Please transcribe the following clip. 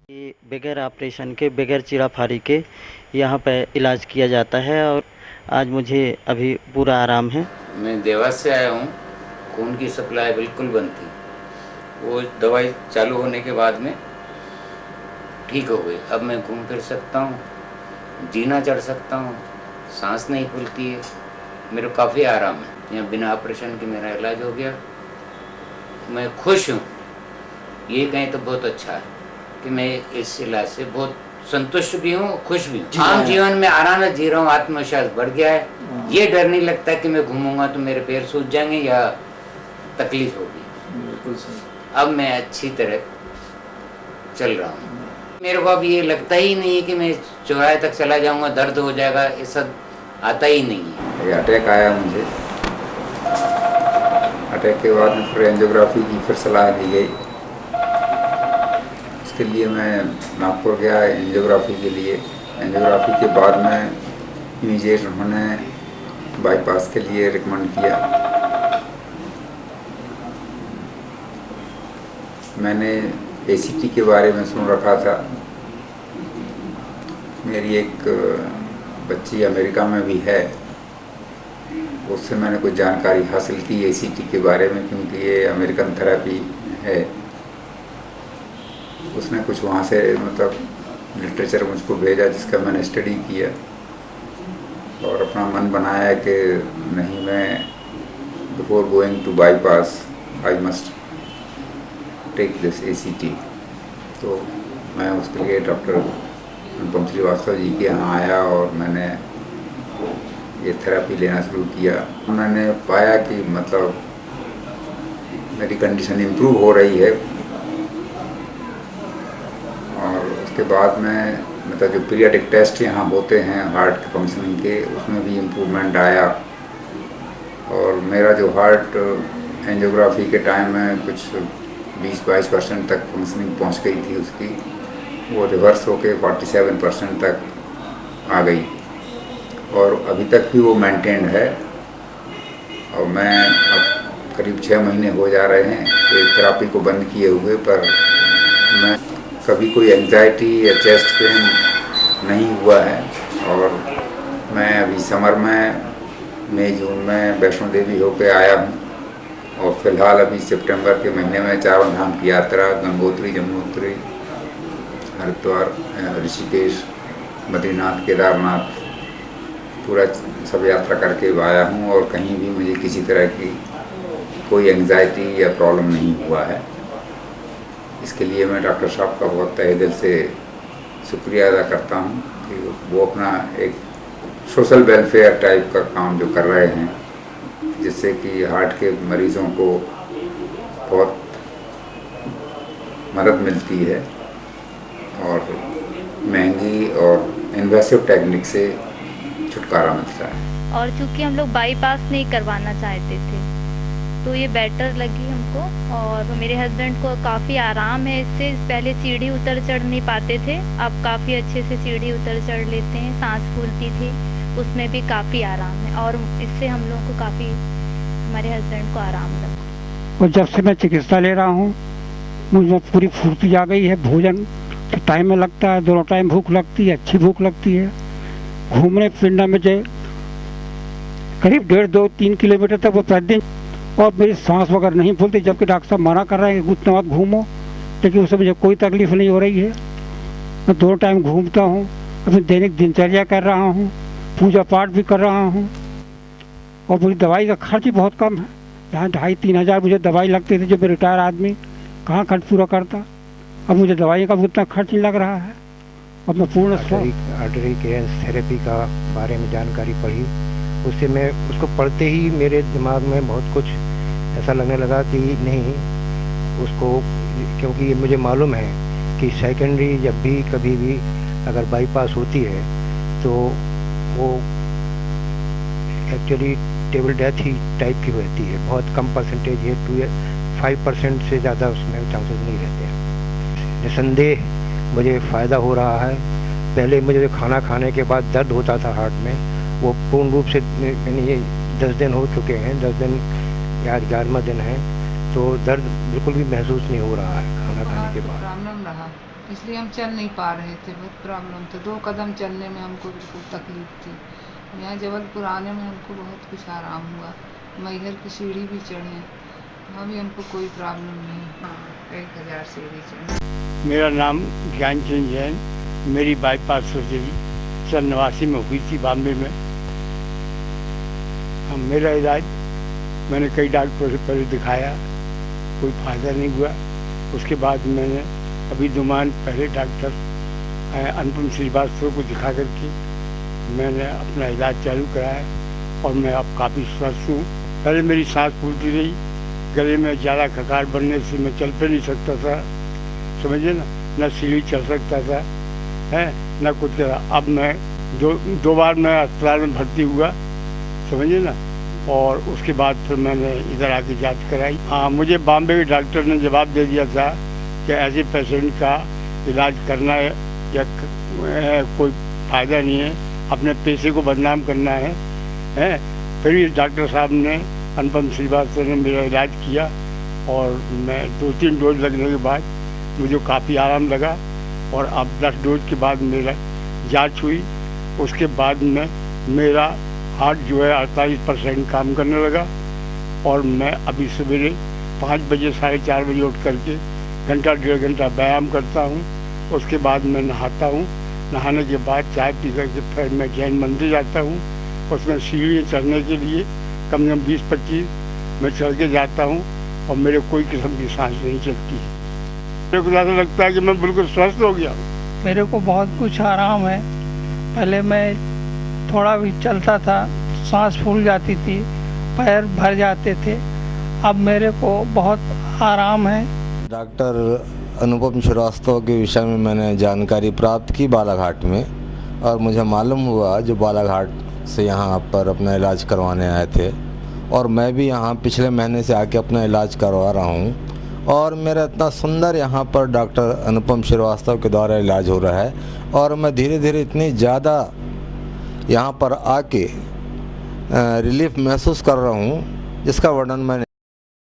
ये बगैर ऑपरेशन के, बगैर चीराफारी के यहाँ पे इलाज किया जाता है और आज मुझे अभी पूरा आराम है। मैं देवास से आया हूँ। खून की सप्लाई बिल्कुल बंद थी। वो दवाई चालू होने के बाद में ठीक हो गई। अब मैं घूम फिर सकता हूँ, जीना चढ़ सकता हूँ, सांस नहीं फूलती है। मेरे को काफ़ी आराम है। यहाँ बिना ऑपरेशन के मेरा इलाज हो गया। मैं खुश हूँ। ये कहें तो बहुत अच्छा है कि मैं इस इलाज से बहुत संतुष्ट भी हूँ, खुश भी हूँ। आम जीवन में आराम से जी रहा हूँ, आत्मविश्वास बढ़ गया है। ये डर नहीं लगता कि मैं घूमूंगा तो मेरे पैर सूज जाएंगे या तकलीफ होगी। बिल्कुल सही। अब मैं अच्छी तरह चल रहा हूँ। मेरे को अब ये लगता ही नहीं है कि मैं चौराहे तक चला जाऊंगा, दर्द हो जाएगा, ये सब आता ही नहीं है। ये अटैक आया मुझे। अटैक के बाद में फिर एंजियोग्राफी की फिर सलाह दी गई। इसके लिए मैं नागपुर गया एंजियोग्राफी के लिए। एंजियोग्राफी के बाद में इमीडिएट उन्होंने बाईपास के लिए रिकमेंड किया। मैंने एसीटी के बारे में सुन रखा था। मेरी एक बच्ची अमेरिका में भी है, उससे मैंने कुछ जानकारी हासिल की एसीटी के बारे में, क्योंकि ये अमेरिकन थेरेपी है। उसने कुछ वहाँ से मतलब लिटरेचर मुझको भेजा जिसका मैंने स्टडी किया और अपना मन बनाया कि नहीं, मैं before going to bypass I must take this ACT. तो मैं उसके लिए डॉक्टर अनुपम श्रीवास्तव जी के यहाँ आया और मैंने ये थेरेपी लेना शुरू किया। मैंने पाया कि मतलब मेरी कंडीशन इम्प्रूव हो रही है और उसके बाद में मतलब जो पीरियडिक टेस्ट यहाँ होते हैं हार्ट के फंक्शनिंग के, उसमें भी इम्प्रूवमेंट आया। और मेरा जो हार्ट एंजियोग्राफी के टाइम में कुछ 20-22% तक फंक्शनिंग पहुँच गई थी उसकी, वो रिवर्स होके 47% तक आ गई और अभी तक भी वो मेंटेन्ड है। और मैं अब करीब 6 महीने हो जा रहे हैं एक थेरेपी को बंद किए हुए, पर मैं कभी कोई एंजाइटी या चेस्ट पेन नहीं हुआ है। और मैं अभी समर में मई जून में वैष्णो देवी होके आया हूँ और फिलहाल अभी सितंबर के महीने में चारों धाम की यात्रा गंगोत्री, यमुनोत्री, हरिद्वार, ऋषिकेश, बद्रीनाथ, केदारनाथ पूरा सब यात्रा करके आया हूँ और कहीं भी मुझे किसी तरह की कोई एंजाइटी या प्रॉब्लम नहीं हुआ है। इसके लिए मैं डॉक्टर साहब का बहुत तहे दिल से शुक्रिया अदा करता हूँ कि वो अपना एक सोशल वेलफेयर टाइप का काम जो कर रहे हैं, जिससे कि हार्ट के मरीज़ों को बहुत मदद मिलती है और महंगी और इन्वेसिव टेक्निक से छुटकारा मिलता है। और चूंकि हम लोग बाईपास नहीं करवाना चाहते थे तो ये बेटर लगी हमको और मेरे हस्बैंड को काफ़ी आराम है इससे। पहले सीढ़ी उतर चढ़ नहीं पाते थे, अब काफ़ी अच्छे से सीढ़ी उतर चढ़ लेते हैं। सांस फूलती थी, उसमें भी काफ़ी आराम है और इससे हम लोगों को काफ़ी, हमारे हस्बैंड को आराम लगा। और जब से मैं चिकित्सा ले रहा हूँ मुझे पूरी फुर्ती आ गई है। भोजन तो टाइम में लगता है, दोनों टाइम भूख लगती है, अच्छी भूख लगती है। घूमने फिरने में जो करीब 1.5-2-3 किलोमीटर तक वो प्रतिदिन, और मेरी सांस वगैरह नहीं फूलती, जबकि डॉक्टर साहब मना कर रहे हैं कि उतना मत घूमो, लेकिन उससे मुझे कोई तकलीफ नहीं हो रही है। मैं 2 टाइम घूमता हूँ, अपनी दैनिक दिनचर्या कर रहा हूँ, पूजा पाठ भी कर रहा हूँ और मुझे दवाई का खर्च भी बहुत कम है। जहाँ 2,500-3 हज़ार मुझे दवाई लगती थी, जब मैं रिटायर आदमी कहाँ खर्च पूरा करता, अब मुझे दवाई का भी उतना खर्च नहीं लग रहा है। अब मैं पूर्ण आर्टरी केयर थेरेपी का बारे में जानकारी पढ़ी, उससे मैं उसको पढ़ते ही मेरे दिमाग में बहुत कुछ ऐसा लगने लगा कि नहीं उसको, क्योंकि मुझे मालूम है कि सेकेंडरी जब भी कभी भी अगर बाईपास होती है तो वो एक्चुअली टेबल डेथ ही टाइप की होती है। बहुत कम परसेंटेज है, 5% से ज़्यादा उसमें चांसेस नहीं रहते हैं। निसंदेह मुझे फ़ायदा हो रहा है। पहले मुझे खाना खाने के बाद दर्द होता था हार्ट में, वो पूर्ण रूप से, यानी 10 दिन हो चुके हैं, 10 दिन या 11वां दिन है, तो दर्द बिल्कुल भी महसूस नहीं हो रहा है खाना खाने के बाद। इसलिए हम चल नहीं पा रहे थे, बहुत प्रॉब्लम था। 2 कदम चलने में हमको बिल्कुल तकलीफ थी। यहाँ जबलपुर आने में हमको बहुत कुछ आराम हुआ। मैहर की सीढ़ी भी चढ़े, वहाँ भी हमको कोई प्रॉब्लम नहीं। हाँ, 1000 सीढ़ी चढ़े। मेरा नाम ज्ञानचंद जैन। मेरी बाईपास सर्जरी 89 में हुई थी बॉम्बे में। मेरा इलाज मैंने कई डॉक्टरों से पहले दिखाया, कोई फ़ायदा नहीं हुआ। उसके बाद मैंने अभी 2 माह पहले डॉक्टर अनुपम श्रीवास्तव को दिखा करके मैंने अपना इलाज चालू कराया और मैं अब काफ़ी स्वस्थ हूँ। पहले मेरी सांस फूलती रही, गले में ज़्यादा खकार बनने से मैं चल पे नहीं सकता था, समझिए ना, न सीढ़ी चढ़ सकता था न कुछ। अब मैं दो बार मैं अस्पताल में भर्ती हुआ, समझिए ना, और उसके बाद फिर मैंने इधर आके जांच कराई। हाँ, मुझे बॉम्बे के डॉक्टर ने जवाब दे दिया था कि ऐसे पेशेंट का इलाज करना है या कोई फ़ायदा नहीं है, अपने पैसे को बदनाम करना है। फिर डॉक्टर साहब ने, अनुपम श्रीवास्तव ने मेरा इलाज किया और मैं 2-3 डोज लगने के बाद मुझे काफ़ी आराम लगा। और अब 10 डोज के बाद मेरा जांच हुई, उसके बाद में मेरा हार्ट जो है 48% काम करने लगा। और मैं अभी सवेरे 5 बजे 4:30 बजे उठ करके घंटा 1.5 घंटा व्यायाम करता हूँ। उसके बाद मैं नहाता हूँ, नहाने के बाद चाय पी करके फिर मैं जैन मंदिर जाता हूँ। उसमें सीढ़ी चढ़ने के लिए कम से कम 20-25 मैं चढ़ के जाता हूँ और मेरे कोई किस्म की सांस नहीं चलती। मेरे को ज़्यादा लगता है कि मैं बिल्कुल स्वस्थ हो गया। मेरे को बहुत कुछ आराम है। पहले मैं थोड़ा भी चलता था, सांस फूल जाती थी, पैर भर जाते थे। अब मेरे को बहुत आराम है। डॉक्टर अनुपम श्रीवास्तव के विषय में मैंने जानकारी प्राप्त की बालाघाट में, और मुझे मालूम हुआ जो बालाघाट से यहाँ पर अपना इलाज करवाने आए थे, और मैं भी यहाँ पिछले महीने से आके अपना इलाज करवा रहा हूँ। और मेरा इतना सुंदर यहाँ पर डॉक्टर अनुपम श्रीवास्तव के द्वारा इलाज हो रहा है, और मैं धीरे धीरे इतनी ज़्यादा यहाँ पर आके रिलीफ महसूस कर रहा हूँ जिसका वर्णन मैं